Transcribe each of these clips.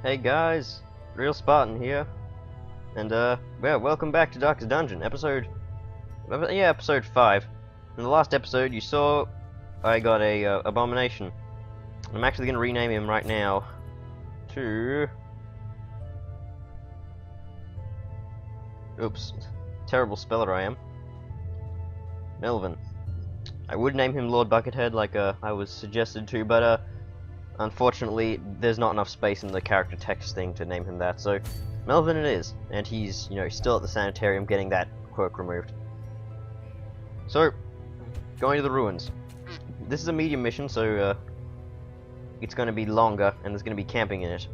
Hey guys, Real Spartan here, and well, welcome back to Darkest Dungeon, episode 5. In the last episode, you saw I got a abomination. I'm actually going to rename him right now to... Oops, terrible speller I am. Melvin. I would name him Lord Buckethead like I was suggested to, but unfortunately, there's not enough space in the character text thing to name him that, so Melvin it is, and he's, you know, still at the sanitarium getting that quirk removed. So, going to the ruins. This is a medium mission, so it's going to be longer, and there's going to be camping in it.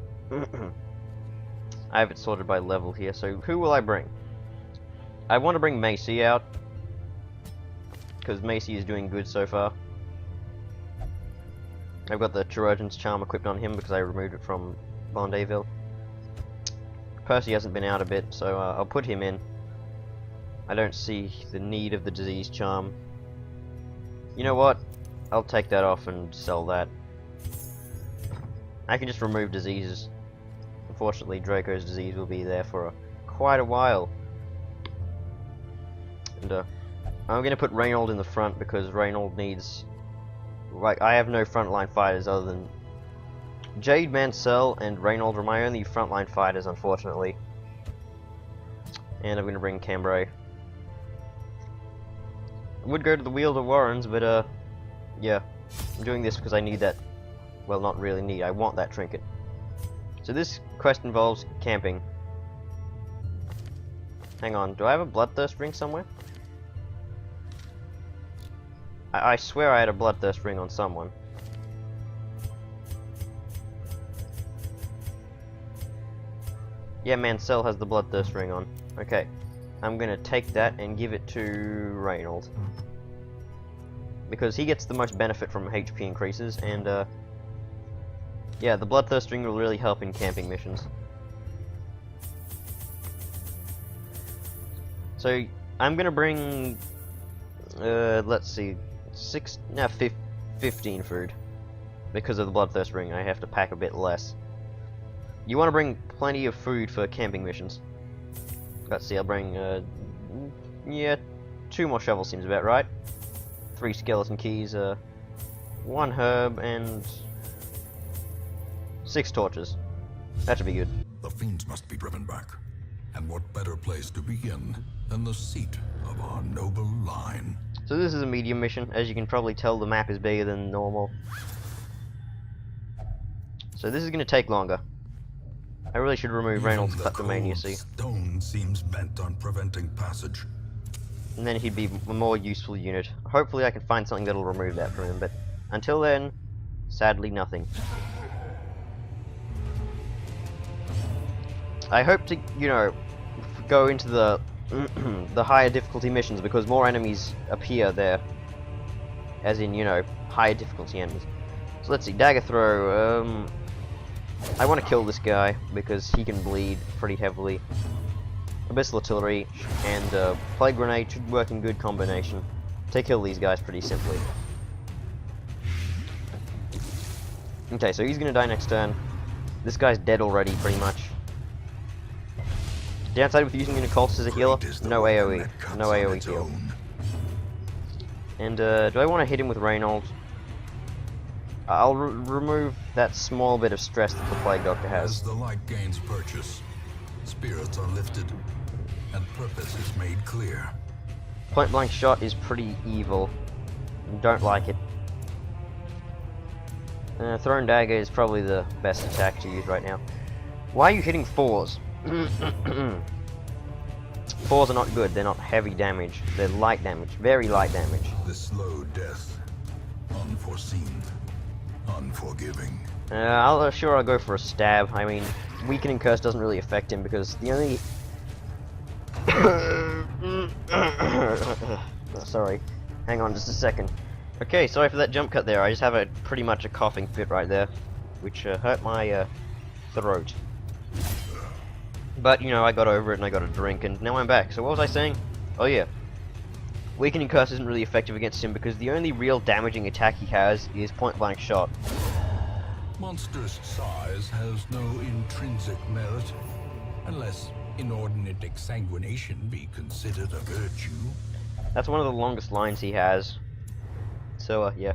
I have it sorted by level here, so who will I bring? I want to bring Macy out, because Macy is doing good so far. I've got the Chirurgeon's Charm equipped on him because I removed it from Bondayville. Percy hasn't been out a bit, so I'll put him in. I don't see the need of the Disease Charm. You know what? I'll take that off and sell that. I can just remove diseases. Unfortunately, Draco's disease will be there for quite a while. And I'm going to put Reynold in the front because Reynold needs... Like, I have no frontline fighters other than Jade, Mansel, and Reynold are my only frontline fighters, unfortunately. And I'm gonna bring Cambrai. I would go to the Wielder Warrens, but yeah, I'm doing this because I need that. Well, not really need. I want that trinket. So this quest involves camping. Hang on, do I have a Bloodthirst ring somewhere? I swear I had a Bloodthirst ring on someone. Yeah, Mansell has the Bloodthirst ring on. Okay. I'm gonna take that and give it to Reynold. Because he gets the most benefit from HP increases, and yeah, the Bloodthirst ring will really help in camping missions. So, I'm gonna bring... let's see... 15 food. Because of the Bloodthirst ring, I have to pack a bit less. You want to bring plenty of food for camping missions. Let's see, I'll bring, yeah, 2 more shovels seems about right. 3 skeleton keys, 1 herb, and 6 torches. That should be good. The fiends must be driven back. And what better place to begin than the seat of our noble line? So this is a medium mission. As you can probably tell, the map is bigger than normal. So this is going to take longer. I really should remove Reynold's kleptomania, see. Stone seems bent on preventing passage. And then he'd be a more useful unit. Hopefully I can find something that'll remove that from him, but until then, sadly nothing. I hope to, you know, go into the the higher difficulty missions because more enemies appear there. As in, you know, higher difficulty enemies. So let's see, dagger throw, I want to kill this guy because he can bleed pretty heavily. Abyssal artillery and plague grenade should work in good combination to kill these guys pretty simply. Okay, so he's gonna die next turn. This guy's dead already, pretty much. Downside with using an occultist as a healer, no AoE. No AoE heal. And do I want to hit him with Reynold? I'll remove that small bit of stress that the Plague Doctor has. As the light gains purchase, spirits are lifted, and purpose is made clear. Point blank shot is pretty evil. Don't like it. Thrown dagger is probably the best attack to use right now. Why are you hitting 4s? 4s are not good. They're not heavy damage. They're light damage. Very light damage. The slow death. Unforeseen. Unforgiving. Sure, I'll go for a stab. I mean, weakening curse doesn't really affect him because the only... Sorry. Hang on just a second. Okay, sorry for that jump cut there. I just have pretty much a coughing fit right there, which hurt my throat. But, you know, I got over it and I got a drink and now I'm back. So what was I saying? Oh yeah. Weakening Curse isn't really effective against him because the only real damaging attack he has is point blank shot. Monstrous size has no intrinsic intrinsic merit, unless inordinate exsanguination be considered a virtue. That's one of the longest lines he has. So, yeah.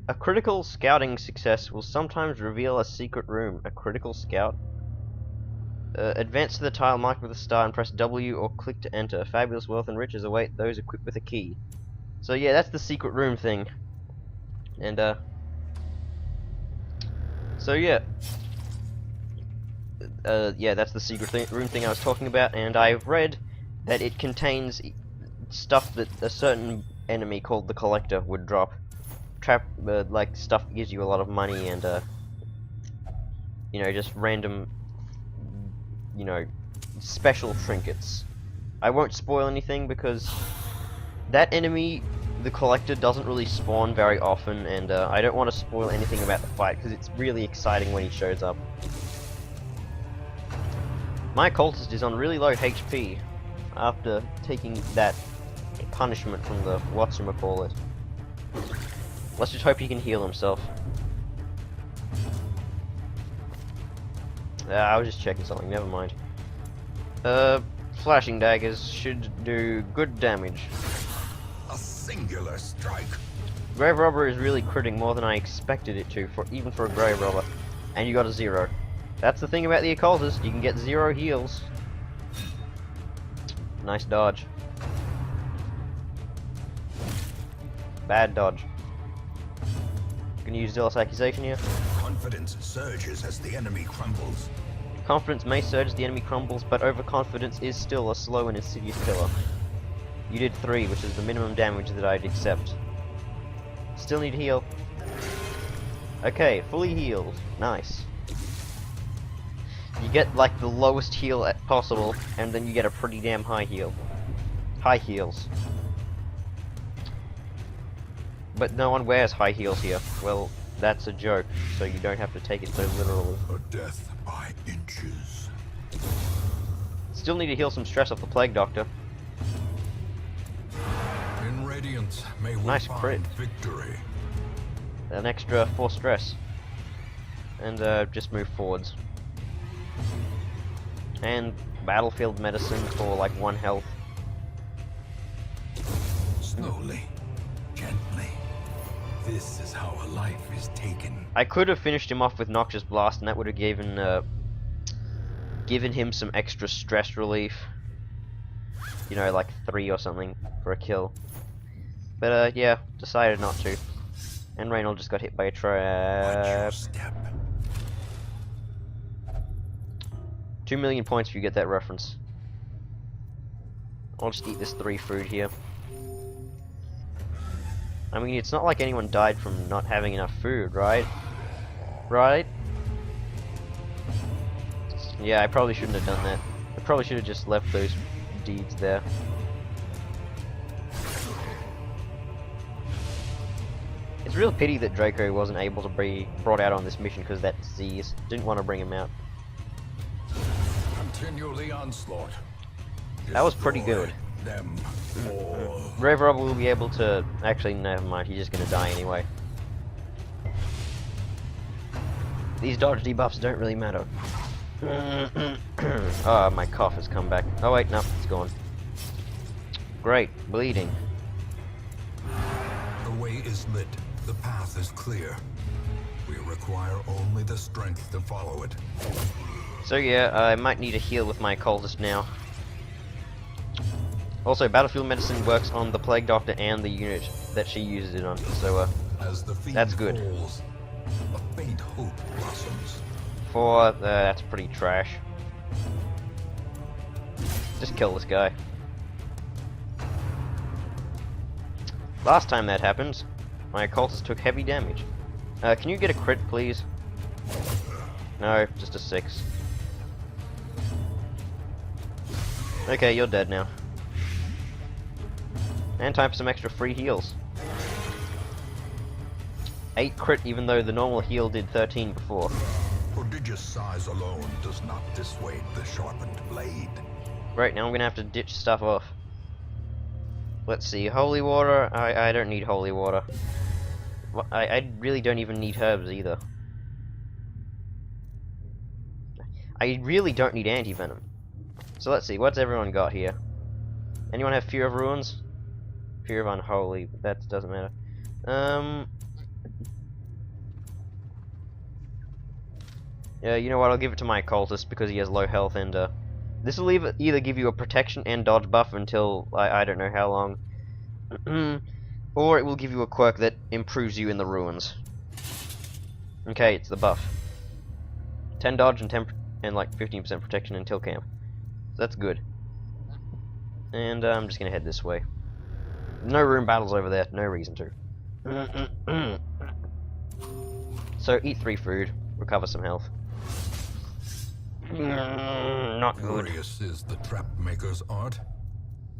A critical scouting success will sometimes reveal a secret room. A critical scout? Advance to the tile marked with a star and press W or click to enter. Fabulous wealth and riches await those equipped with a key. So yeah, that's the secret room thing. And so yeah. Yeah, that's the secret room thing I was talking about, and I've read that it contains stuff that a certain enemy called the Collector would drop. Like stuff that gives you a lot of money and you know, just random, you know, special trinkets. I won't spoil anything because that enemy, the Collector, doesn't really spawn very often, and I don't want to spoil anything about the fight because it's really exciting when he shows up. My cultist is on really low HP after taking that punishment from the whatchamacallit. Let's just hope he can heal himself. I was just checking something, never mind. Flashing daggers should do good damage. A singular strike. Grave Robber is really critting more than I expected it to, even for a Grave Robber. And you got a 0. That's the thing about the Occultist, you can get 0 heals. Nice dodge. Bad dodge. Gonna use Zealous Accusation here. Confidence surges as the enemy crumbles. Confidence may surge as the enemy crumbles, but overconfidence is still a slow and insidious killer. You did 3, which is the minimum damage that I'd accept. Still need to heal. Okay, fully healed. Nice. You get like the lowest heal possible, and then you get a pretty damn high heal. High heals. But no one wears high heels here. Well, that's a joke, so you don't have to take it so literally. A death by inches. Still need to heal some stress off the Plague Doctor. In Radiance, may we Nice find crit. victory. An extra 4 stress. And just move forwards. And Battlefield Medicine for like 1 health. Slowly, gently. This is how a life is taken. I could have finished him off with Noxious Blast, and that would have given him some extra stress relief. You know, like 3 or something for a kill. But yeah, decided not to. And Reynolds just got hit by a Watch your trap. step. 2 million points if you get that reference. I'll just eat this 3 food here. I mean, it's not like anyone died from not having enough food, right? Right? Yeah, I probably shouldn't have done that. I probably should have just left those deeds there. It's a real pity that Draco wasn't able to be brought out on this mission because of that disease. Didn't want to bring him out. Continue the onslaught. That was pretty Destroy good. Them all. Grave Robber will be able to... Actually, never mind, he's just gonna die anyway. These dodge debuffs don't really matter. Oh, my cough has come back. Oh wait, no, it's gone. Great, bleeding. The way is lit. The path is clear. We require only the strength to follow it. So yeah, I might need a heal with my occultist now. Also, Battlefield Medicine works on the Plague Doctor and the unit that she uses it on, so As the fiend that's good. falls, a faint hope blossoms. That's pretty trash. Just kill this guy. Last time that happened, my occultist took heavy damage. Can you get a crit, please? No, just a 6. Okay, you're dead now. And time for some extra free heals. 8 crit, even though the normal heal did 13 before. Prodigious size alone does not dissuade the sharpened blade. Right, now I'm gonna have to ditch stuff off. Let's see, holy water. I don't need holy water. I really don't even need herbs either. I really don't need anti-venom. So let's see, what's everyone got here? Anyone have Fear of Ruins? Fear of Unholy, but that doesn't matter. Yeah, you know what, I'll give it to my occultist because he has low health, and this will either give you a protection and dodge buff until I don't know how long. Or it will give you a quirk that improves you in the ruins. Okay, it's the buff. 10 dodge and 10 and like 15% protection until camp. So that's good. And I'm just gonna head this way. No room battles over there. No reason to. So eat 3 food, recover some health. Not good. Glorious is the trap maker's art.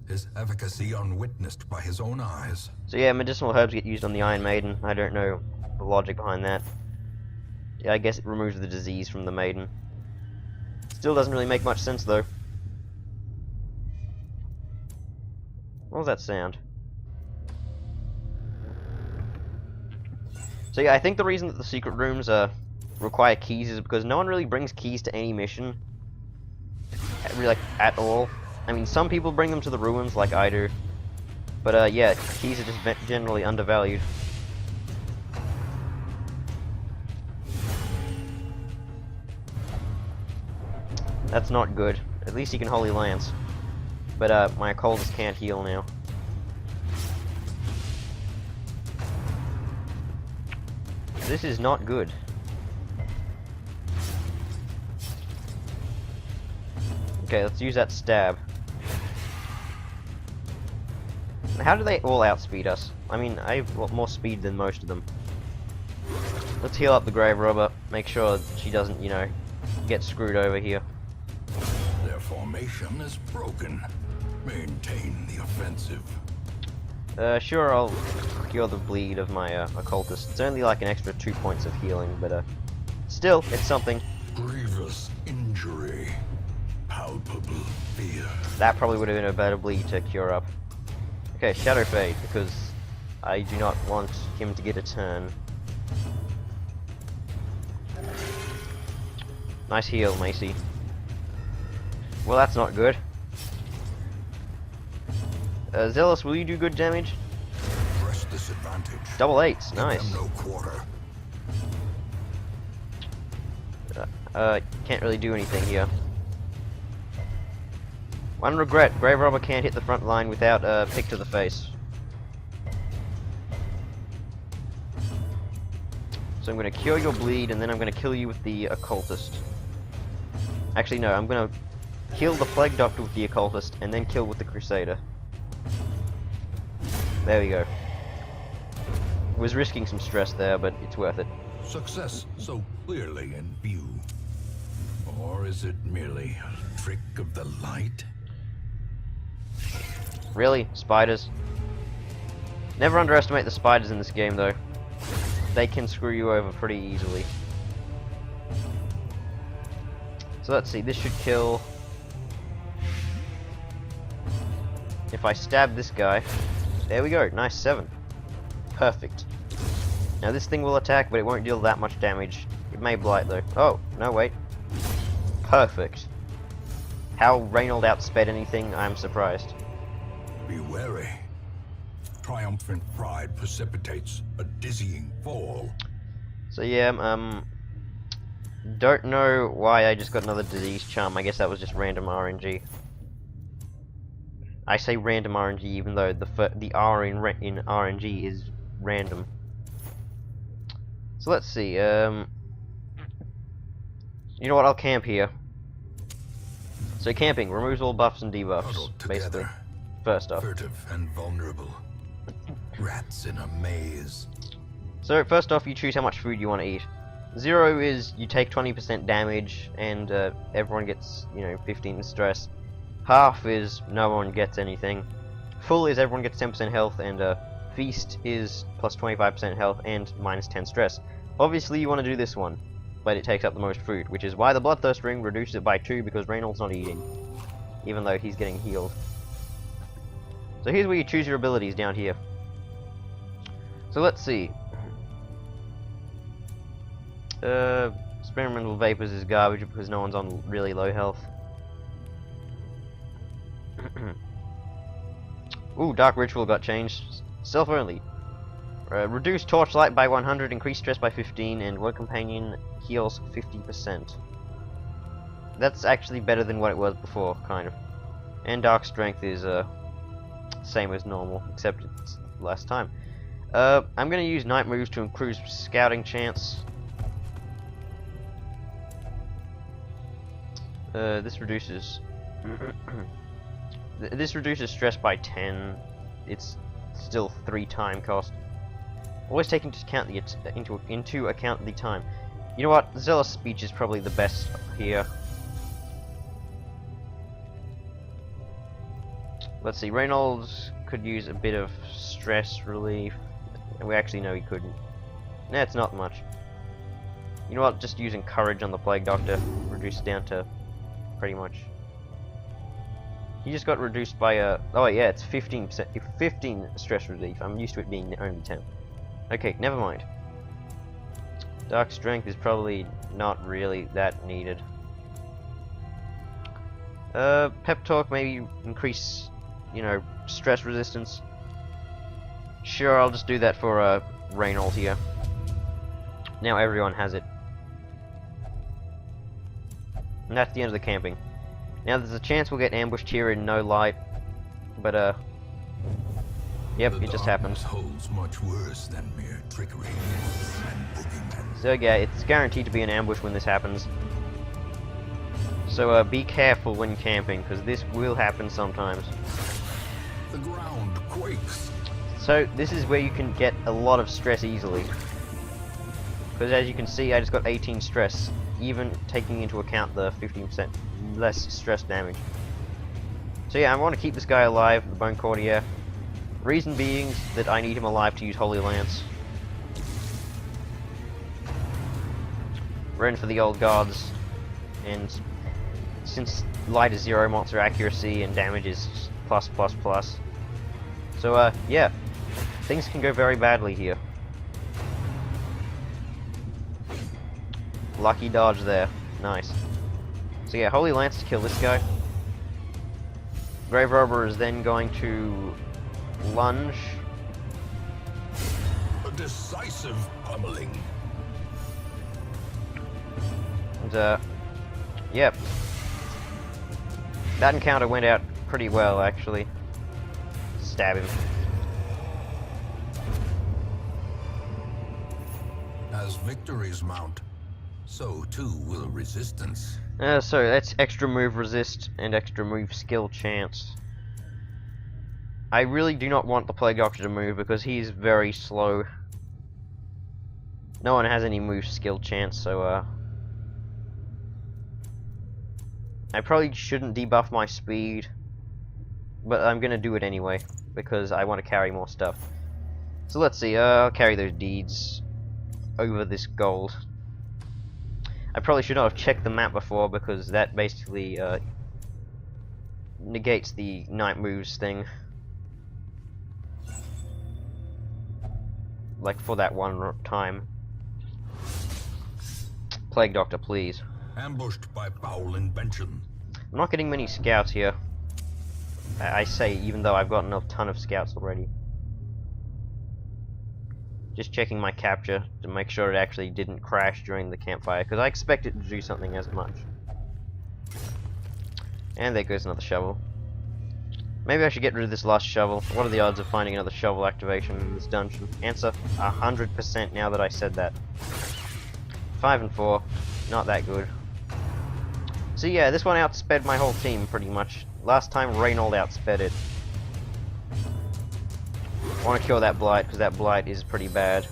His efficacy unwitnessed by his own eyes. So yeah, medicinal herbs get used on the Iron Maiden. I don't know the logic behind that. Yeah, I guess it removes the disease from the maiden. Still doesn't really make much sense though. What was that sound? So yeah, I think the reason that the secret rooms require keys is because no one really brings keys to any mission. Really, like, at all. I mean, some people bring them to the ruins, like I do. But yeah, keys are just generally undervalued. That's not good. At least he can Holy Lance. But my occultist can't heal now. This is not good. Okay, let's use that stab. How do they all outspeed us? I mean, I have a lot more speed than most of them. Let's heal up the grave robber. Make sure she doesn't, you know, get screwed over here. Their formation is broken. Maintain the offensive. Sure, I'll cure the bleed of my occultist. It's only like an extra 2 points of healing, but still, it's something. Grievous injury. Palpable fear. That probably would have been a better bleed to cure up. Okay, Shadow Fade, because I do not want him to get a turn. Nice heal, Macy. Well, that's not good. Zealous, will you do good damage? Press this advantage. Double 8s, nice. No quarter. Can't really do anything here. One regret, Grave Robber can't hit the front line without a pick to the face. So I'm going to cure your bleed, and then I'm going to kill you with the occultist. Actually, no, I'm going to kill the Plague Doctor with the occultist, and then kill with the Crusader. There we go. Was risking some stress there, but it's worth it. Success so clearly in view. Or is it merely a trick of the light? Really? Spiders? Never underestimate the spiders in this game, though. They can screw you over pretty easily. So let's see, this should kill... If I stab this guy... There we go, nice 7. Perfect. Now this thing will attack, but it won't deal that much damage. It may blight, though. Oh, no, wait. Perfect. How Reynold outsped anything, I'm surprised. Be wary. Triumphant pride precipitates a dizzying fall. So yeah, don't know why I just got another disease charm. I guess that was just random RNG. I say random RNG even though the R in RNG is random. So let's see, you know what, I'll camp here. So camping removes all buffs and debuffs, basically. First off. Furtive and vulnerable. Rats in a maze. So first off, you choose how much food you want to eat. 0 is you take 20% damage and everyone gets, you know, 15 stress. Half is no one gets anything. Full is everyone gets 10% health, and feast is plus 25% health and minus 10 stress. Obviously you want to do this one, but it takes up the most food, which is why the Bloodthirst ring reduces it by 2 because Reynold's not eating, even though he's getting healed. So here's where you choose your abilities down here. So let's see. experimental vapors is garbage because no one's on really low health. Ooh, Dark Ritual got changed. Self only. Reduce torchlight by 100, increase stress by 15, and one companion heals 50%. That's actually better than what it was before, kind of. And Dark Strength is same as normal, except it's less time. I'm gonna use night moves to increase scouting chance. This reduces this reduces stress by 10. It's still 3 time cost. Always take into account the time. You know what? Zealous Speech is probably the best here. Let's see. Reynolds could use a bit of stress relief. We actually know he couldn't. Nah, it's not much. You know what? Just using Courage on the Plague Doctor reduced down to pretty much. He just got reduced by oh yeah, it's 15%, 15 stress relief. I'm used to it being only 10. Okay, never mind. Dark Strength is probably not really that needed. Pep Talk, maybe increase, you know, stress resistance. Sure, I'll just do that for Reynold here. Now everyone has it. And that's the end of the camping. Now there's a chance we'll get ambushed here in no light, but yep, it just happens. Holds much worse than mere trickery and boogeymen. So yeah, it's guaranteed to be an ambush when this happens. So be careful when camping, because this will happen sometimes. The ground quakes. So this is where you can get a lot of stress easily. Because as you can see, I just got 18 stress, even taking into account the 15% less stress damage. So yeah, I want to keep this guy alive, the Bone Courtier. Reason being that I need him alive to use Holy Lance. We're in for the old gods, and since light is 0, monster accuracy and damage is plus. So yeah, things can go very badly here. Lucky dodge there, nice. So yeah, Holy Lance to kill this guy. Grave Robber is then going to lunge. A decisive pummeling. And yep. That encounter went out pretty well, actually. Stab him. As victories mount, so too will resistance. So that's extra move resist and extra move skill chance. I really do not want the Plague Doctor to move because he's very slow. No one has any move skill chance, so I probably shouldn't debuff my speed, but I'm gonna do it anyway because I want to carry more stuff. So let's see, I'll carry those deeds over this gold. I probably should not have checked the map before because that basically negates the night moves thing. Like for that one time. Plague Doctor, please. Ambushed by foul invention. I'm not getting many scouts here. I say, even though I've gotten a ton of scouts already. Just checking my capture to make sure it actually didn't crash during the campfire, because I expect it to do something as much. And there goes another shovel. Maybe I should get rid of this last shovel. What are the odds of finding another shovel activation in this dungeon? Answer, 100% now that I said that. 5 and 4, not that good. So yeah, this one outsped my whole team pretty much. Last time Reynold outsped it. I want to kill that blight because that blight is pretty bad.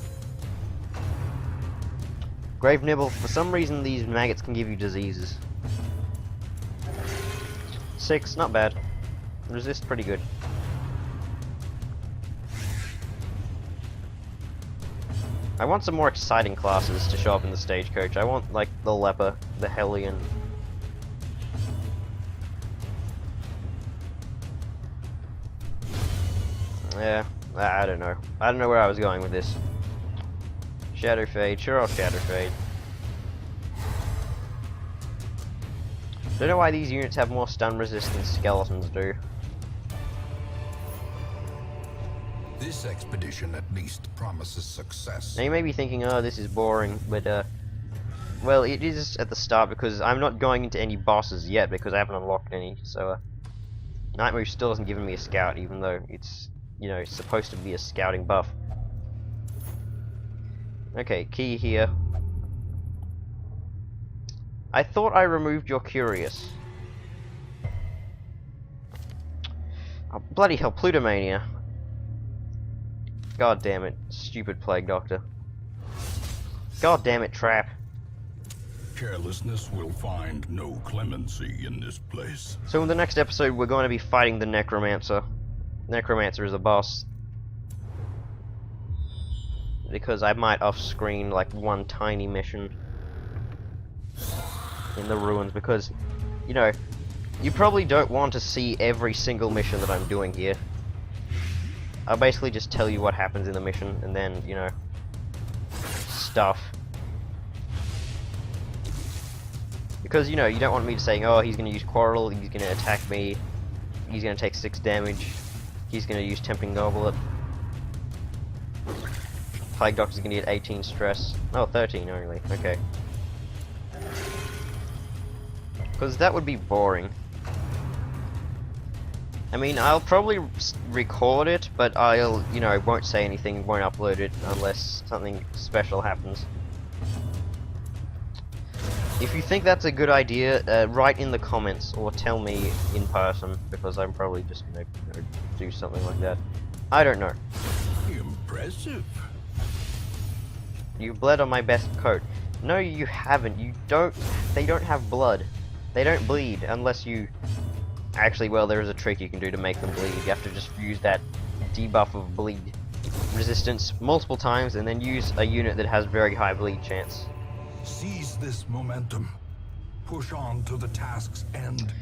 Grave Nibble. For some reason, these maggots can give you diseases. 6, not bad. Resist, pretty good. I want some more exciting classes to show up in the stagecoach. I want like the Leper, the Hellion. Yeah. I don't know. I don't know where I was going with this. Shadow Fade. Sure, I'll Shadow Fade. Don't know why these units have more stun resist than skeletons do. This expedition at least promises success. Now you may be thinking, oh, this is boring, but well, it is at the start because I'm not going into any bosses yet because I haven't unlocked any, so Night Move still hasn't given me a scout, even though it's, you know, supposed to be a scouting buff. Okay, key here. I thought I removed your Curious. Oh, bloody hell, Plutomania. God damn it, stupid Plague Doctor. God damn it, Trap. Carelessness will find no clemency in this place. So in the next episode, we're going to be fighting the Necromancer. Necromancer is a boss. Because I might off-screen like one tiny mission in the ruins, because, you know, you probably don't want to see every single mission that I'm doing here. I'll basically just tell you what happens in the mission, and then, you know, stuff. Because, you know, you don't want me to say, oh, he's going to use Quarrel, he's going to attack me, he's going to take 6 damage, he's going to use Tempting Goblet. Plague Doctor's going to get 18 stress. Oh, 13 only, okay. Because that would be boring. I mean, I'll probably record it, but I'll, you know, won't say anything, won't upload it unless something special happens. If you think that's a good idea, write in the comments or tell me in person, because I'm probably just gonna, you know, do something like that. I don't know. Impressive. You bled on my best coat. No, you haven't. You don't. They don't have blood. They don't bleed unless you. Actually, well, there is a trick you can do to make them bleed. You have to just use that debuff of bleed resistance multiple times, and then use a unit that has very high bleed chance. Seize this momentum. Push on to the task's end.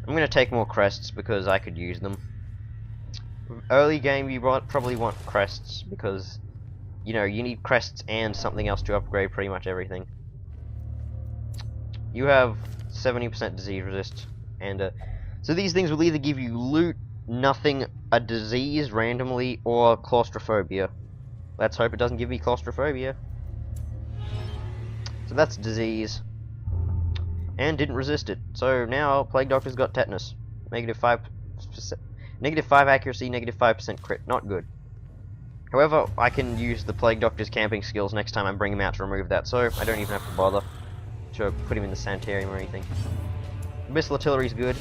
I'm gonna take more crests because I could use them. Early game, you probably want crests because, you know, you need crests and something else to upgrade pretty much everything. You have 70% disease resist, and so these things will either give you loot, nothing, a disease randomly, or claustrophobia. Let's hope it doesn't give me claustrophobia. So that's disease. And didn't resist it. So now Plague Doctor's got tetanus. -5 accuracy, -5% crit. Not good. However, I can use the Plague Doctor's camping skills next time I bring him out to remove that, so I don't even have to bother to put him in the sanitarium or anything. Missile artillery's good.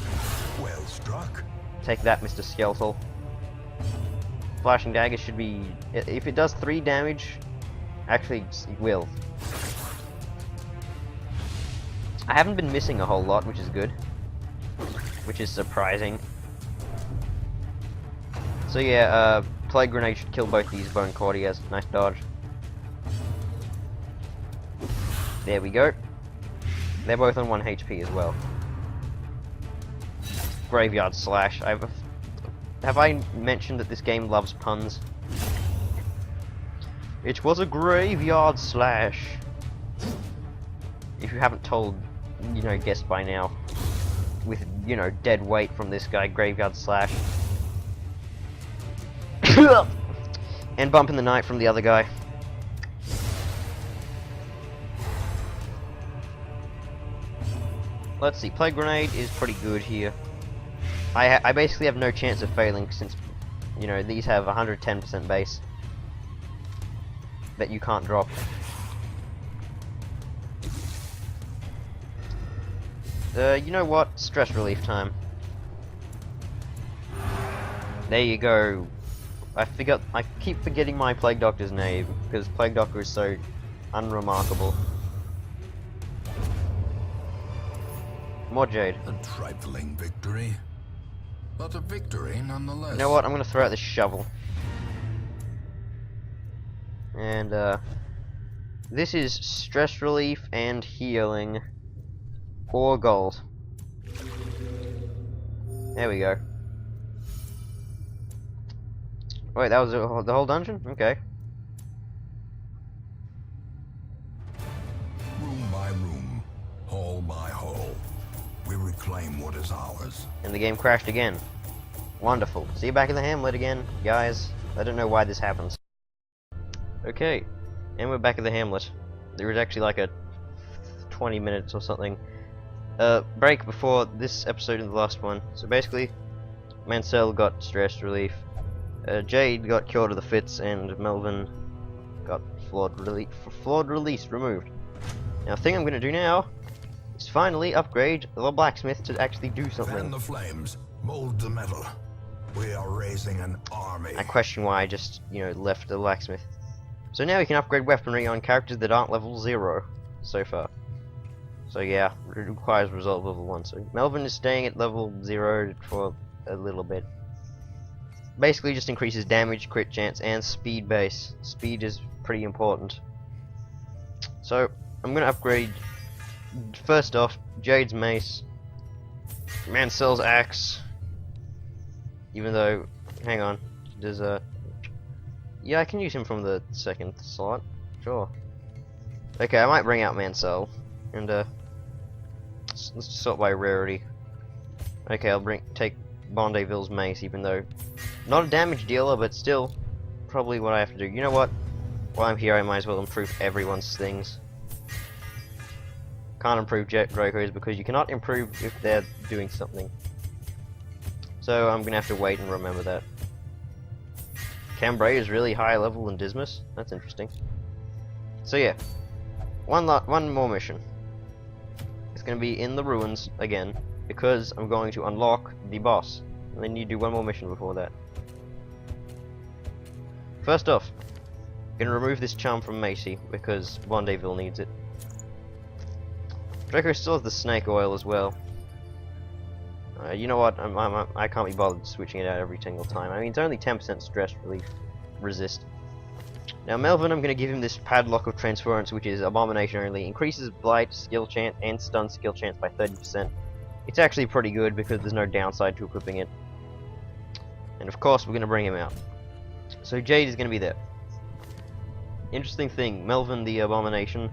Well struck. Take that, Mr. Skeletal. Flashing dagger should be... if it does 3 damage... Actually, it will. I haven't been missing a whole lot, which is good. Which is surprising. So yeah, Plague Grenade should kill both these Bone Courtiers. Nice dodge. There we go. They're both on 1 HP as well. Graveyard Slash. Have I mentioned that this game loves puns? It was a Graveyard Slash. If you haven't told, you know, guessed by now. With, you know, dead weight from this guy, Graveyard Slash. And Bump in the Night from the other guy. Let's see, Plague Grenade is pretty good here. I basically have no chance of failing since, you know, these have 110% base that you can't drop. You know what? Stress relief time. There you go. I keep forgetting my Plague Doctor's name because Plague Doctor is so unremarkable. More Jade. A trifling victory, but a victory nonetheless. You know what? I'm gonna throw out this shovel. And this is stress relief and healing, or gold. There we go. Wait, that was the whole dungeon? Okay. Room by room, hall by hall, we reclaim what is ours. And the game crashed again. Wonderful. See you back in the hamlet again, guys. I don't know why this happens. Okay, and we're back at the hamlet. There was actually like a 20 minutes or something break before this episode and the last one. So basically, Mansel got stress relief, Jade got cured of the fits, and Melvin got flawed release removed. Now, the thing I'm going to do now is finally upgrade the blacksmith to actually do something. Fan the flames, mold the metal. We are raising an army. I question why I just, left the blacksmith. So now we can upgrade weaponry on characters that aren't level 0 so far. So yeah, it requires resolve level 1. So Melvin is staying at level 0 for a little bit. Basically just increases damage, crit chance, and speed base. Speed is pretty important. So I'm gonna upgrade, first off, Jade's mace, Mansel's axe, even though, hang on, there's a, yeah, I can use him from the second slot, sure. Okay, I might bring out Mansel, and let's sort by rarity. Okay, I'll take Bondeville's mace, even though not a damage dealer, but still probably what I have to do. You know what? While I'm here, I might as well improve everyone's things. Can't improve Draco's because you cannot improve if they're doing something. So I'm gonna have to wait and remember that. Cambrai is really higher level than Dismas. That's interesting. So yeah, one more mission. It's gonna be in the ruins again because I'm going to unlock the boss, and then you do one more mission before that. First off, I'm gonna remove this charm from Macy because Bondeville needs it. Draco still has the snake oil as well. You know what? I can't be bothered switching it out every single time. I mean, it's only 10% stress relief resist. Now, Melvin, I'm going to give him this Padlock of Transference, which is Abomination only. Increases Blight, skill chance, and stun skill chance by 30%. It's actually pretty good because there's no downside to equipping it. And of course, we're going to bring him out. So Jade is going to be there. Interesting thing, Melvin the Abomination.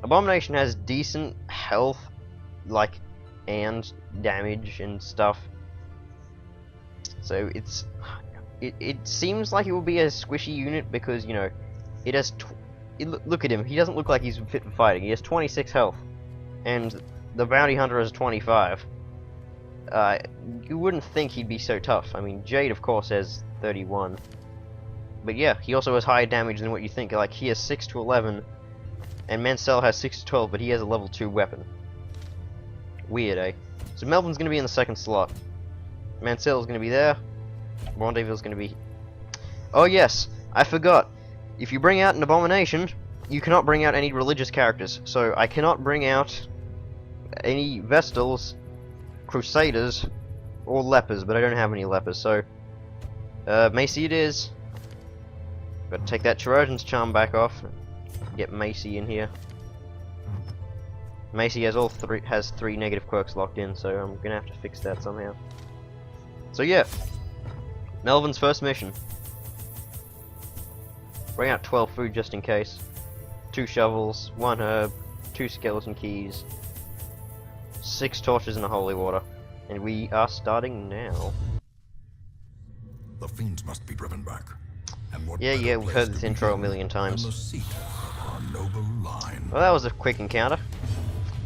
Abomination has decent health, like, and damage and stuff. So it seems like it will be a squishy unit because, you know, it has look at him, he doesn't look like he's fit for fighting. He has 26 health and the bounty hunter has 25. You wouldn't think he'd be so tough. I mean, Jade of course has 31, but yeah, he also has higher damage than what you think. Like, he has 6 to 11 and Mansel has 6 to 12, but he has a level 2 weapon. Weird, eh? So Melvin's gonna be in the second slot. Mansel's gonna be there. Rendezvous gonna be... Oh yes, I forgot. If you bring out an Abomination, you cannot bring out any religious characters. So I cannot bring out any Vestals, Crusaders, or Lepers, but I don't have any Lepers, so... Macy it is. Gotta take that Chirurgeon's charm back off. Get Macy in here. Macy has three negative quirks locked in, so I'm gonna have to fix that somehow. So yeah, Melvin's first mission. Bring out 12 food just in case. 2 shovels, 1 herb, 2 skeleton keys, 6 torches and a holy water, and we are starting now. The fiends must be driven back. And what yeah, we've heard this intro a million times. The seat of our noble line. Well, that was a quick encounter.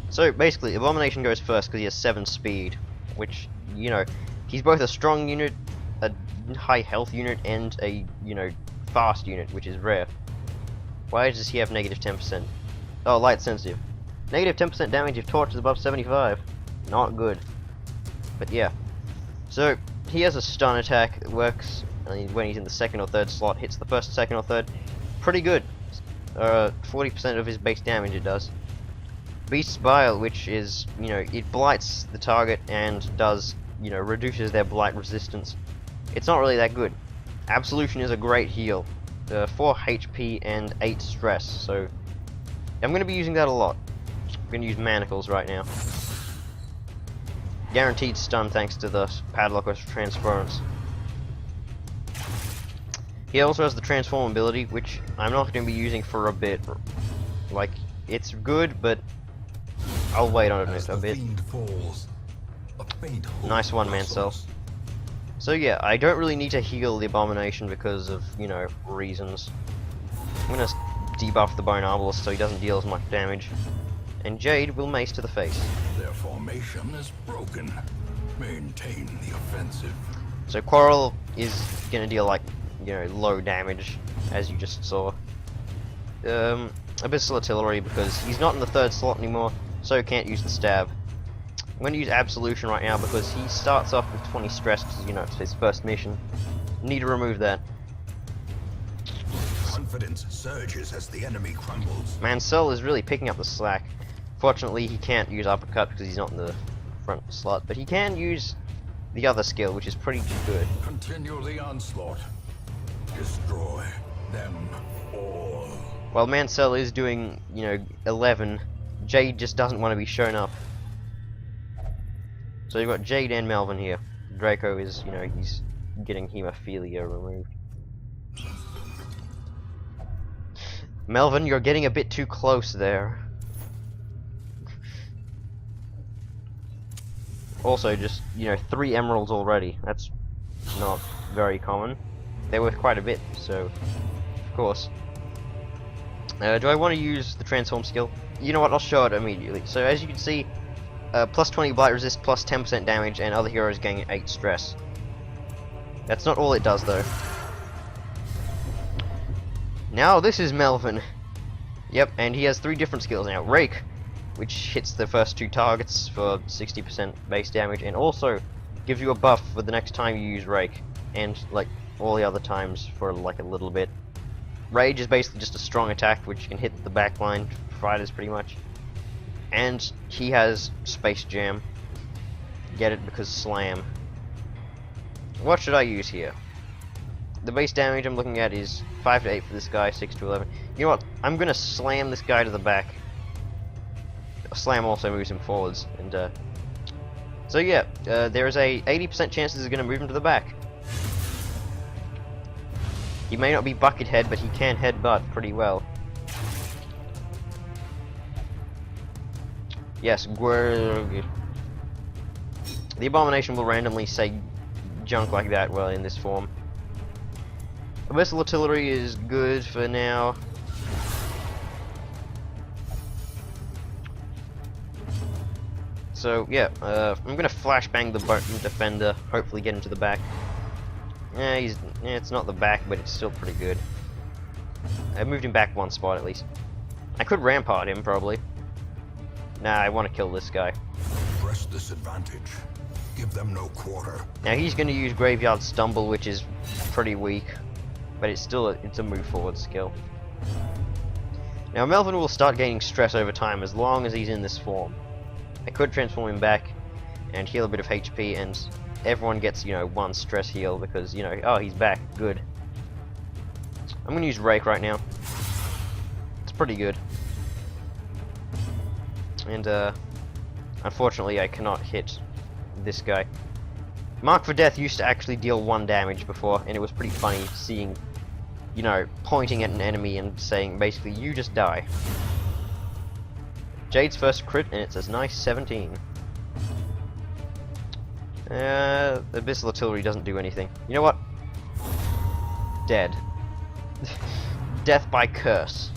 So basically, Abomination goes first because he has 7 speed, which, you know, he's both a strong unit, a high health unit, and a, you know, fast unit, which is rare. Why does he have negative 10%? Oh, light sensitive. Negative 10% damage if torch is above 75. Not good. But yeah. So, he has a stun attack that works when he's in the second or third slot, hits the first, second, or third. Pretty good. 40% of his base damage it does. Beast's Bile, which is, you know, it blights the target and does, you know, reduces their blight resistance. It's not really that good. Absolution is a great heal. 4 HP and 8 stress, so I'm going to be using that a lot. I'm going to use Manacles right now. Guaranteed stun thanks to the Padlock of Transference. He also has the Transform ability, which I'm not going to be using for a bit. Like, it's good, but I'll wait on it a bit. Fiend falls, faint hope Nice one, Mansel. blossoms. So yeah, I don't really need to heal the Abomination because of, you know, reasons. I'm gonna debuff the Bone Arbalist so he doesn't deal as much damage. And Jade will mace to the face. Their formation is broken. Maintain the offensive. So Quarrel is gonna deal like, you know, low damage, as you just saw. Abyssal Artillery because he's not in the third slot anymore, so can't use the stab. I'm gonna use Absolution right now because he starts off with 20 stress because, you know, it's his first mission. Need to remove that. Confidence surges as the enemy crumbles. Mansel is really picking up the slack. Fortunately, he can't use Uppercut because he's not in the front slot, but he can use the other skill, which is pretty good. Continue the onslaught. Destroy them all. While Mansel is doing, you know, 11, Jade just doesn't want to be shown up. So you've got Jade and Melvin here. Draco is, you know, he's getting hemophilia removed. Melvin, you're getting a bit too close there. Also, just, you know, 3 emeralds already. That's not very common. They're worth quite a bit, so, of course. Do I want to use the transform skill? You know what, I'll show it immediately. So as you can see, plus 20 blight resist, plus 10% damage, and other heroes gain 8 stress. That's not all it does though. Now this is Melvin. Yep, and he has 3 different skills now. Rake, which hits the first 2 targets for 60% base damage, and also gives you a buff for the next time you use Rake, and like all the other times for like a little bit. Rage is basically just a strong attack which can hit the backline fighters pretty much. And he has Space Jam. Get it because slam. What should I use here? The base damage I'm looking at is 5 to 8 for this guy, 6 to 11. You know what? I'm gonna slam this guy to the back. Slam also moves him forwards, and so yeah, there is a 80% chance this is gonna move him to the back. He may not be Buckethead, but he can headbutt pretty well. Yes, Gwurg. The Abomination will randomly say junk like that while in this form. Abyssal Artillery is good for now. So yeah, I'm gonna flashbang the Defender, hopefully get him to the back. It's not the back, but it's still pretty good. I moved him back 1 spot at least. I could rampart him probably. Nah, I want to kill this guy. Press this advantage. Give them no quarter. Now he's going to use Graveyard Stumble, which is pretty weak, but it's still it's a move forward skill. Now Melvin will start gaining stress over time as long as he's in this form. I could transform him back and heal a bit of HP, and everyone gets, you know, 1 stress heal because, you know, oh, he's back, good. I'm gonna use Rake right now. It's pretty good. And unfortunately I cannot hit this guy. Mark for Death used to actually deal 1 damage before, and it was pretty funny seeing, you know, pointing at an enemy and saying basically, you just die. Jade's first crit, and it's a nice 17. Abyssal Artillery doesn't do anything. You know what? Dead. Death by curse.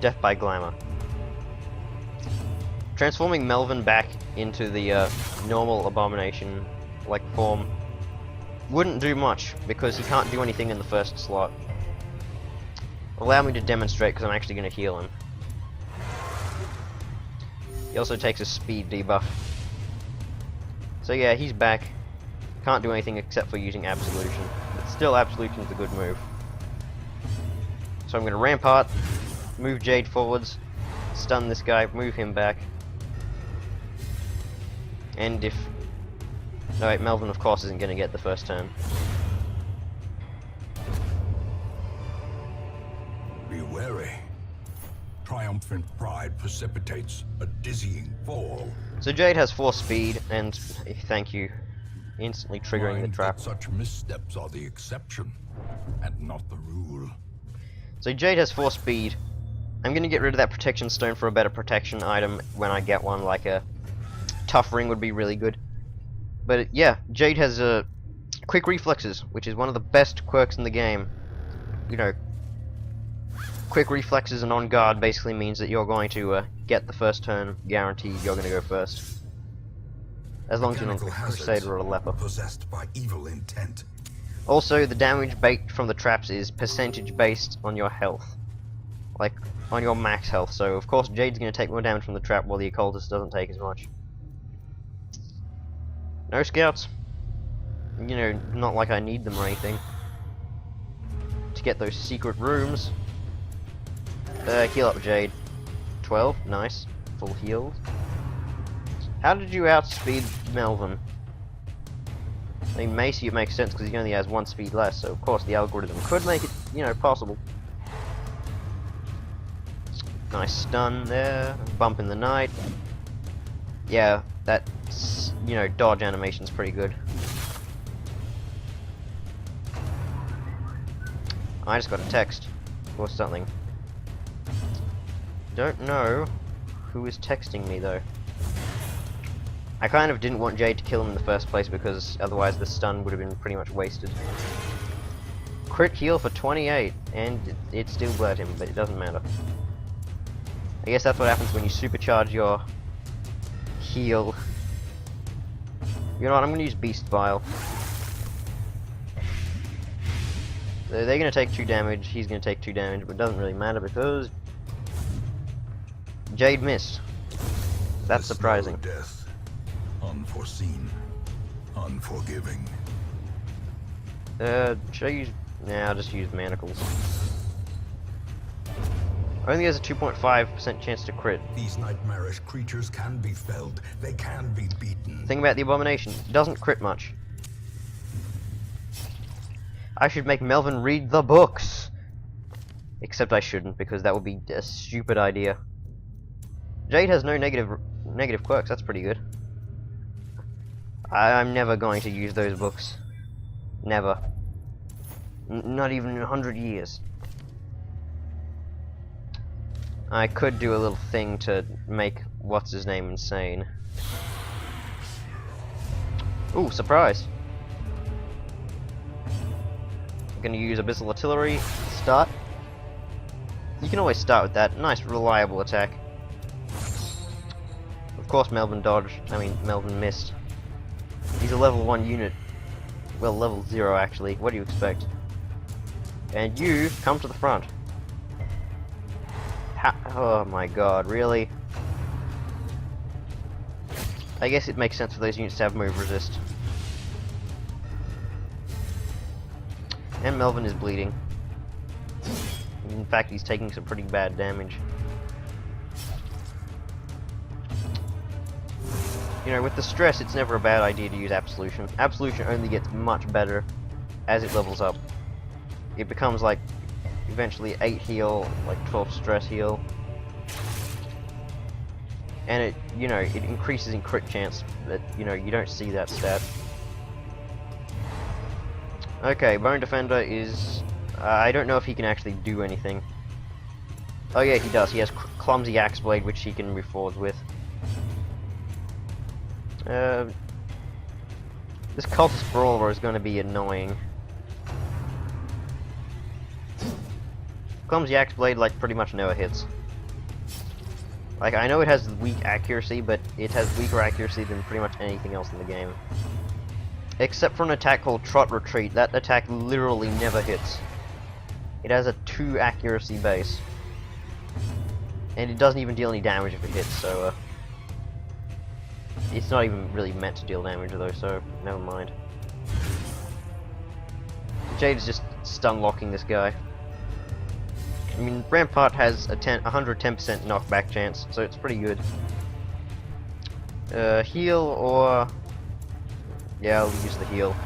Death by glamour. Transforming Melvin back into the normal Abomination like form wouldn't do much because he can't do anything in the first slot. Allow me to demonstrate because I'm actually going to heal him. He also takes a speed debuff. So yeah, he's back. Can't do anything except for using Absolution. But still, Absolution's a good move. So I'm going to Rampart, move Jade forwards, stun this guy, move him back. And if... No, wait, Melvin of course isn't going to get the first turn. Be wary. Triumphant pride precipitates a dizzying fall. So Jade has 4 speed, and thank you, instantly triggering the Mind trap. that such missteps are the exception, and not the rule. So Jade has 4 speed. I'm going to get rid of that protection stone for a better protection item when I get one, like a tough ring would be really good. But yeah, Jade has quick reflexes, which is one of the best quirks in the game. You know, quick reflexes and on guard basically means that you're going to get the first turn guaranteed. You're going to go first, as long as you're not a Crusader or a Leper. Possessed by evil intent. Also, the damage baked from the traps is percentage based on your health, like on your max health. So of course Jade's going to take more damage from the trap, while the occultist doesn't take as much. No scouts. You know, not like I need them or anything to get those secret rooms. Heal up, Jade. 12, nice. Full healed. How did you outspeed Melvin? I mean, Macy, it makes sense because he only has 1 speed less, so of course the algorithm could make it, you know, possible. Nice stun there. Bump in the night. Yeah, that, you know, dodge animation's pretty good. I just got a text or something. Don't know who is texting me though. I kind of didn't want Jade to kill him in the first place because otherwise the stun would have been pretty much wasted. Crit heal for 28, and it still bled him, but it doesn't matter. I guess that's what happens when you supercharge your heal. You know what, I'm gonna use Beast Vial. They're gonna take 2 damage, he's gonna take 2 damage, but it doesn't really matter because Jade missed. That's surprising. Death, unforeseen, unforgiving. I'll just use Manacles. Only has a 2.5% chance to crit. These nightmarish creatures can be felled. They can be beaten. Thing about the Abomination, it doesn't crit much. I should make Melvin read the books! Except I shouldn't, because that would be a stupid idea. Jade has no negative quirks, that's pretty good. I'm never going to use those books. Never. Not even in 100 years. I could do a little thing to make what's-his-name insane. Ooh, surprise! I'm gonna use Abyssal Artillery. Start. You can always start with that. Nice, reliable attack. Of course Melvin missed. He's a level 1 unit. Well, level 0 actually. What do you expect? And you come to the front. Oh my god, really? I guess it makes sense for those units to have move resist. And Melvin is bleeding. In fact, he's taking some pretty bad damage. You know, with the stress, it's never a bad idea to use Absolution. Absolution only gets much better as it levels up. It becomes like eventually 8 heal, like 12 stress heal. And it, you know, it increases in crit chance, but, you know, you don't see that stat. Okay, Bone Defender is... I don't know if he can actually do anything. Oh yeah, he does. He has Clumsy Axe Blade, which he can move forward with. This Cultist Brawler is going to be annoying. Clumsy Axe Blade, like, pretty much never hits. Like, I know it has weak accuracy, but it has weaker accuracy than pretty much anything else in the game. Except for an attack called Trot Retreat. That attack literally never hits. It has a 2 accuracy base. And it doesn't even deal any damage if it hits, so, it's not even really meant to deal damage though, so never mind. Jade is just stun locking this guy. I mean, Rampart has a 110% knockback chance, so it's pretty good. Heal or... yeah, I'll use the heal.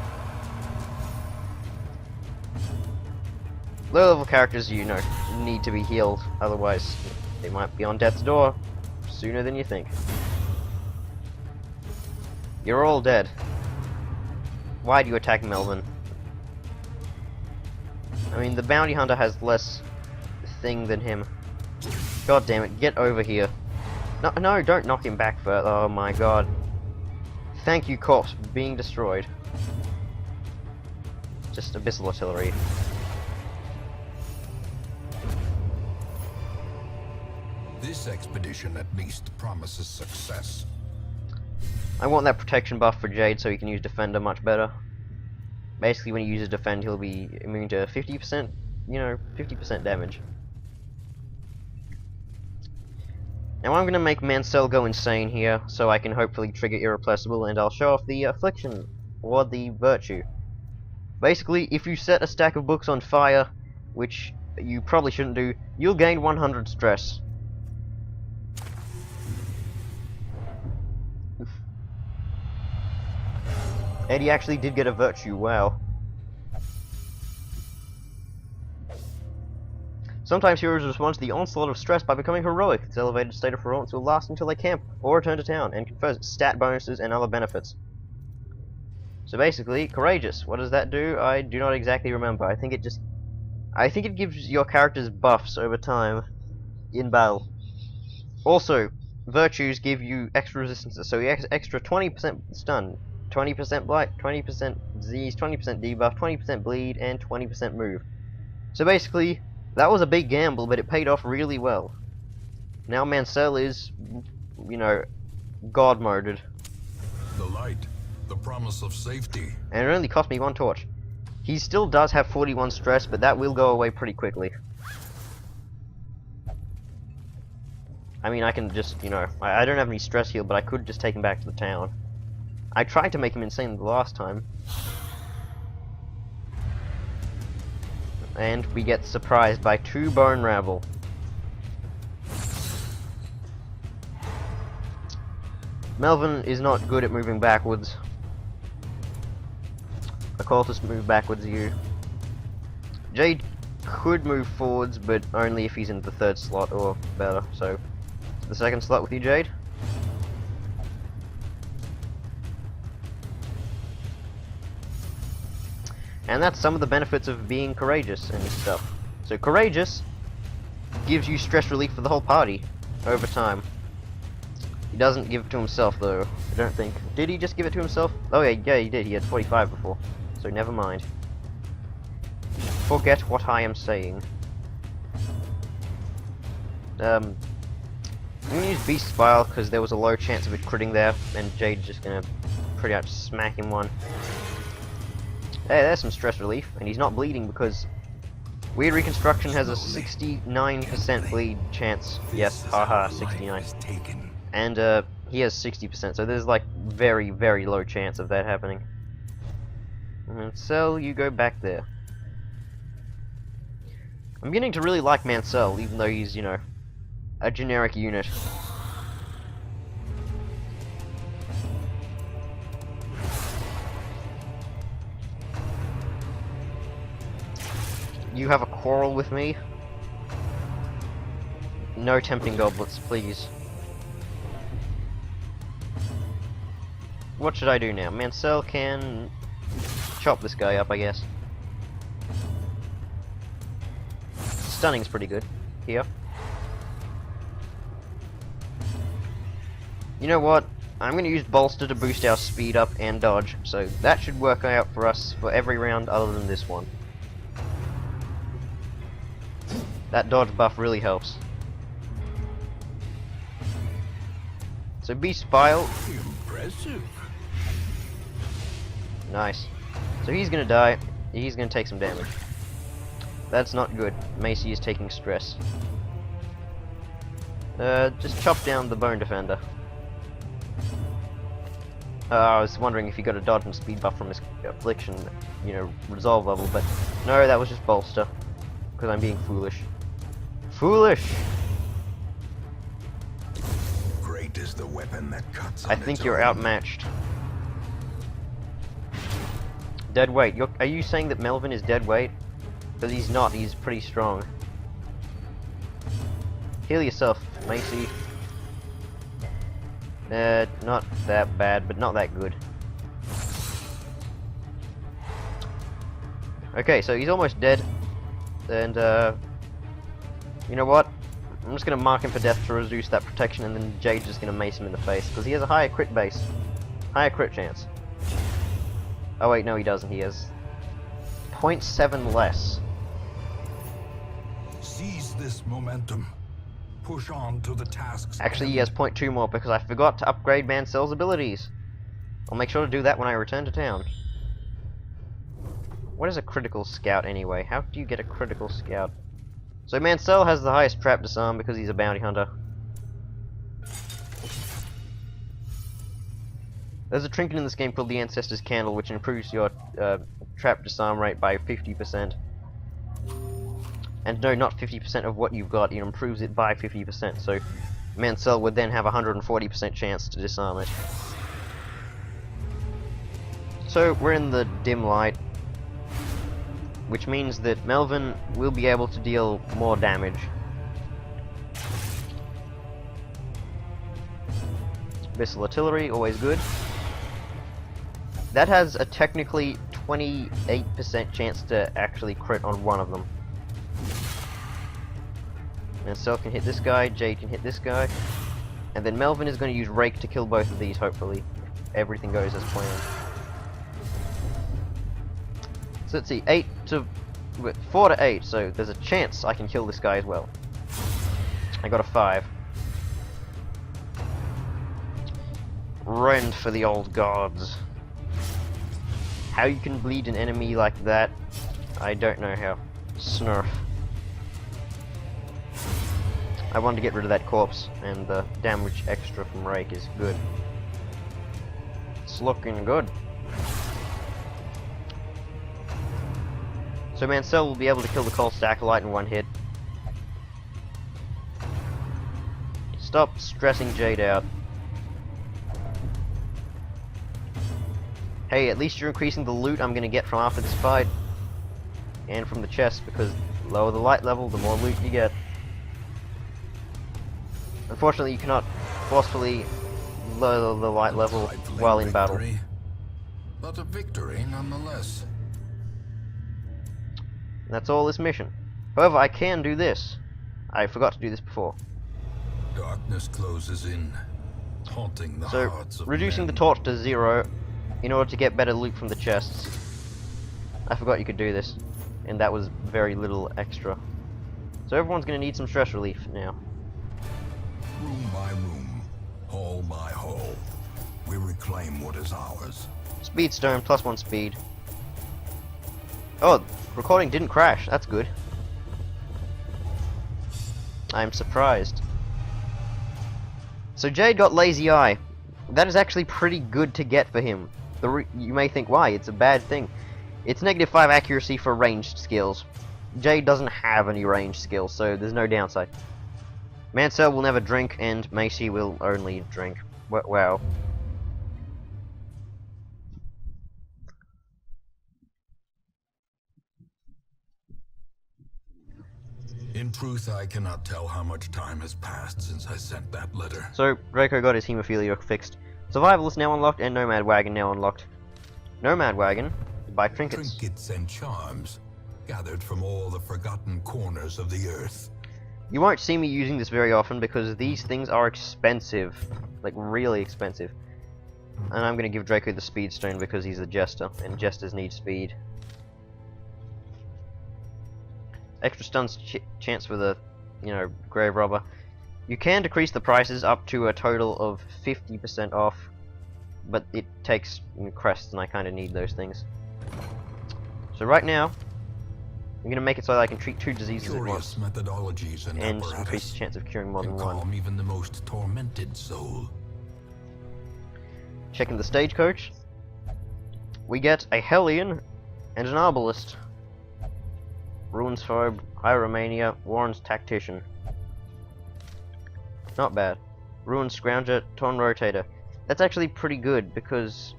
Low level characters, you know, need to be healed, otherwise they might be on death's door sooner than you think. You're all dead. Why do you attack Melvin? I mean, the bounty hunter has less thing than him. God damn it, get over here. No, don't knock him back first. Oh my god. Thank you, corpse, for being destroyed. Just abyssal artillery. This expedition at least promises success. I want that protection buff for Jade so he can use Defender much better. Basically, when he uses Defend, he'll be immune to 50%, 50% damage. Now I'm gonna make Mansel go insane here, so I can hopefully trigger Irrepressible, and I'll show off the Affliction, or the Virtue. Basically, if you set a stack of books on fire, which you probably shouldn't do, you'll gain 100 stress. And he actually did get a Virtue, wow. Sometimes heroes respond to the onslaught of stress by becoming heroic. This elevated state of heroics will last until they camp or return to town, and confers stat bonuses and other benefits. So basically, courageous. What does that do? I do not exactly remember. I think it gives your characters buffs over time in battle. Also, virtues give you extra resistances, so you extra 20% stun, 20% blight, 20% disease, 20% debuff, 20% bleed, and 20% move. So basically, that was a big gamble, but it paid off really well. Now Mansel is, god-moded. The light, the promise of safety. And it only cost me 1 torch. He still does have 41 stress, but that will go away pretty quickly. I mean, I can just, I don't have any stress heal, but I could just take him back to the town. I tried to make him insane the last time. And we get surprised by 2 Bone Rabble. Melvin is not good at moving backwards. Occultist move backwards you. Jade could move forwards, but only if he's in the 3rd slot or better. So, the 2nd slot with you, Jade. And that's some of the benefits of being courageous and stuff. So courageous gives you stress relief for the whole party over time. He doesn't give it to himself though, I don't think. Did he just give it to himself? Oh yeah, he did. He had 45 before. So never mind. Forget what I am saying. I'm gonna use Beast Spile because there was a low chance of it critting there, and Jade's just gonna pretty much smack him one. Hey, there's some stress relief, and he's not bleeding because Weird Reconstruction has a 69% bleed chance. Yes, haha, 69. And he has 60%, so there's like very, very low chance of that happening. And so you go back there. I'm beginning to really like Mansel, even though he's, a generic unit. You have a quarrel with me? No tempting goblets, please. What should I do now? Mansel can chop this guy up, I guess. Stunning's pretty good here. You know what? I'm going to use Bolster to boost our speed up and dodge, so that should work out for us for every round other than this one. That dodge buff really helps. So Beast Spile. Impressive. Nice. So he's gonna die. He's gonna take some damage. That's not good. Macy is taking stress. Just chop down the Bone Defender. I was wondering if he got a dodge and speed buff from his Affliction, resolve level, but no, that was just Bolster. Because I'm being foolish. Foolish! Great is the weapon that cuts I think you're outmatched. Dead weight. Are you saying that Melvin is dead weight? Because he's not, he's pretty strong. Heal yourself, Macy. Not that bad, but not that good. Okay, so he's almost dead. And, you know what? I'm just gonna mark him for death to reduce that protection, and then Jade's just gonna mace him in the face, because he has a higher crit base. higher crit chance. Oh wait, no he doesn't, he has 0.7 less. Seize this momentum. Push on to the tasks. Actually, he has 0.2 more because I forgot to upgrade Mansel's abilities. I'll make sure to do that when I return to town. What is a critical scout anyway? How do you get a critical scout? So Mansel has the highest trap disarm because he's a bounty hunter. There's a trinket in this game called the Ancestor's Candle, which improves your trap disarm rate by 50%. And no, not 50% of what you've got, it improves it by 50%, so Mansel would then have a 140% chance to disarm it. So we're in the dim light, which means that Melvin will be able to deal more damage. Missile artillery, always good. That has a technically 28% chance to actually crit on one of them. Mansel can hit this guy, Jade can hit this guy, and then Melvin is going to use Rake to kill both of these, hopefully. Everything goes as planned. So let's see, 4 to 8, so there's a chance I can kill this guy as well. I got a 5. Rend for the old gods. How you can bleed an enemy like that, I don't know how. Snurf. I wanted to get rid of that corpse, and the damage extra from Rake is good. It's looking good. So Mansel will be able to kill the Coal Acolyte in one hit. Stop stressing Jade out. Hey, at least you're increasing the loot I'm gonna get from after this fight. And from the chest, because the lower the light level, the more loot you get. Unfortunately, you cannot forcefully lower the light level while in battle. But a victory nonetheless. And that's all this mission. However, I can do this. I forgot to do this before. Darkness closes in, haunting the So, hearts of reducing men. the torch to 0 in order to get better loot from the chests. I forgot you could do this, and that was very little extra. So everyone's going to need some stress relief now. Room by room, hall by hall, we reclaim what is ours. Speedstone, +1 speed. Oh, recording didn't crash. That's good. I'm surprised. So Jade got Lazy Eye. That is actually pretty good to get for him. You may think, why? It's a bad thing. It's -5 accuracy for ranged skills. Jade doesn't have any ranged skills, so there's no downside. Mansel will never drink, and Macy will only drink. Wow. In truth, I cannot tell how much time has passed since I sent that letter. So, Draco got his hemophilia fixed. Survival is now unlocked, and Nomad Wagon now unlocked. Nomad Wagon, buy trinkets. Trinkets and charms, gathered from all the forgotten corners of the earth. You won't see me using this very often because these things are expensive. Like, really expensive. And I'm going to give Draco the Speed Stone because he's a Jester, and Jesters need speed. Extra stuns chance for the, Grave Robber. You can decrease the prices up to a total of 50% off, but it takes crests, and I kind of need those things. So right now, I'm going to make it so that I can treat 2 diseases at once, Methodologies and increase the chance of curing more than one. Calm even the most tormented soul. Checking the stagecoach, we get a Hellion and an Arbalist. Ruins Phobe, Hieromania, Warren's Tactician. Not bad. Ruined Scrounger, Torn Rotator. That's actually pretty good because,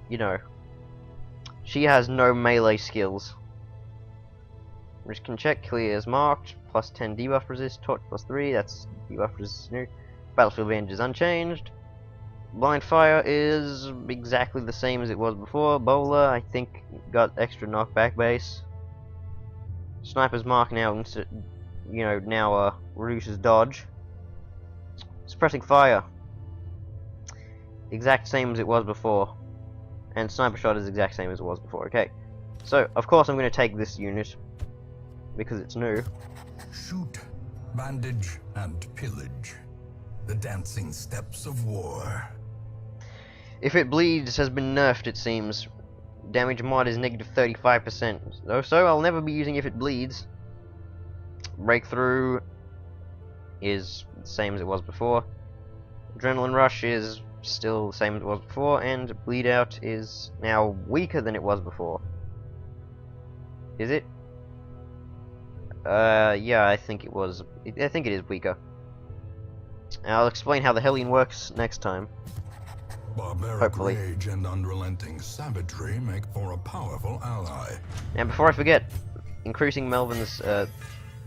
she has no melee skills. Which can check clear as marked, +10 debuff resist, torch +3, that's debuff resist new. Battlefield Advantage is unchanged. Blind Fire is exactly the same as it was before. Bowler, I think, got extra knockback base. Sniper's Mark now, reduces dodge. Suppressing Fire, exact same as it was before. and sniper shot is the exact same as it was before. Okay, so of course I'm going to take this unit because it's new. Shoot, bandage, and pillage. The dancing steps of war. If it bleeds has been nerfed, it seems. Damage mod is negative 35%. So I'll never be using if it bleeds. Breakthrough is the same as it was before. Adrenaline rush is still the same as it was before, and bleed out is now weaker than it was before. Is it? Yeah, I think it was. I think it is weaker. I'll explain how the Hellion works next time. Barbaric Hopefully. rage and unrelenting savagery make for a powerful ally. And before I forget, increasing Melvin's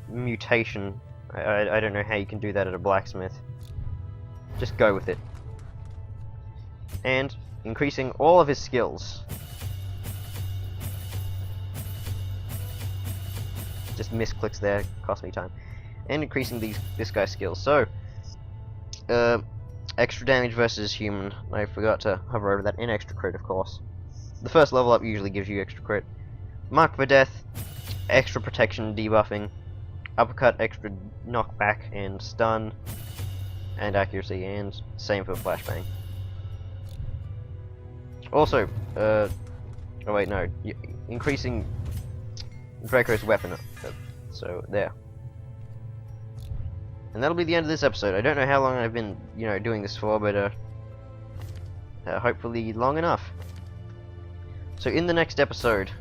mutation. I don't know how you can do that at a blacksmith. Just go with it. And increasing all of his skills. Just misclicks there, cost me time. And increasing this guy's skills. So, extra damage versus human. I forgot to hover over that. And extra crit, of course. The first level up usually gives you extra crit. Mark for death, extra protection debuffing, uppercut, extra knockback and stun, and accuracy, and same for flashbang. Also, oh wait, no, increasing Draco's weapon. So there. And that'll be the end of this episode. I don't know how long I've been, doing this for, but hopefully long enough. So in the next episode,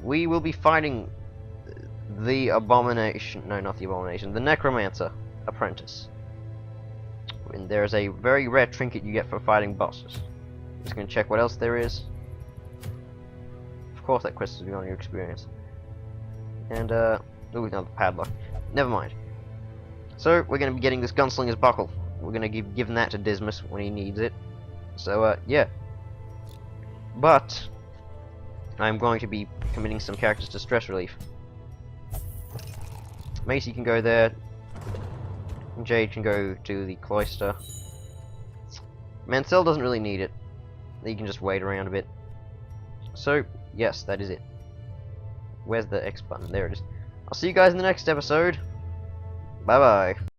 we will be fighting the Abomination. No, not the Abomination. The Necromancer apprentice. And there is a very rare trinket you get for fighting bosses. I'm just going to check what else there is. Of course, that quest is beyond your experience. And oh, another padlock. Never mind. So we're going to be getting this Gunslinger's Buckle. We're going to give giving that to Dismas when he needs it. So yeah. But I'm going to be committing some characters to stress relief. Macy can go there. Jade can go to the cloister. Mansel doesn't really need it. He can just wait around a bit. So, yes, that is it. Where's the X button? There it is. I'll see you guys in the next episode. Bye bye.